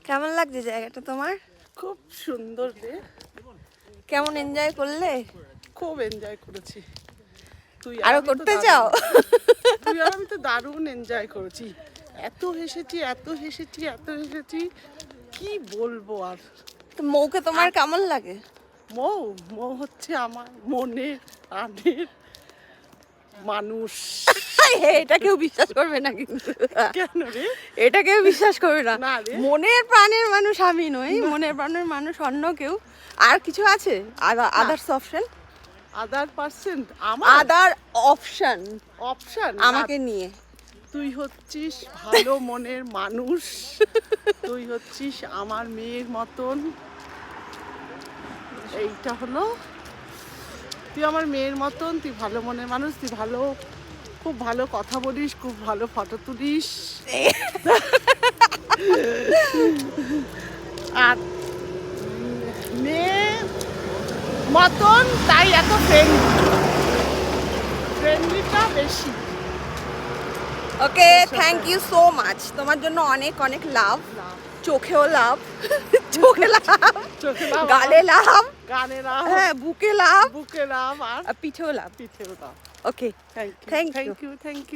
কেমন লাগছে জায়গাটা তোমার? খুব সুন্দর রে, কেমন এনজয় করলে? খুব এনজয় করেছি। তুই আর আরো আমি তো করতে দারুণ- চাও? তুই আর আমি তো দারুণ এনজয় করেছি। এত হেসেছি, এত হেসেছি, এত হেসেছি, কি বলবো আর। তো মৌকে তোমার কেমন লাগে? মৌ মৌ হচ্ছে আমার মনের প্রাণের মানুষ। এটা কেউ বিশ্বাস করবে না কিন্তু। কেন রে? এটা কেউ বিশ্বাস করবে না। না রে। মনের প্রাণের মানুষ আমি নই, মনের প্রাণের মানুষ অন্য কেউ। আর কিছু আছে আদার্স অপশন? আদার পার্সেন্ট আমার আদার অপশন অপশন আমাকে নিয়ে। তুই হচ্ছিস ভালো মনের মানুষ, তুই হচ্ছিস আমার মেয়ের মতন। এইটা হলো, তুই আমার মেয়ের মতন, তুই ভালো মনের মানুষ, তুই ভালো, খুব ভালো কথা বলিস, খুব ভালো ফটো তুলিস, আর মেয়ে মতন, তাই এত ফ্রেন্ডলিটা বেশি। ওকে, থ্যাংক ইউ সো মাচ। তোমার জন্য অনেক অনেক লাভ। চোখেও লাভ, চোখে লাভ, চোখে লাভ, গালে লাভ, গানে লাভ, হ্যাঁ বুকে লাভ, বুকে লাভ, আর আর পিঠেও লাভ। পিঠেও লাভ। Okay, thank you, Thank you. Thank you, thank you.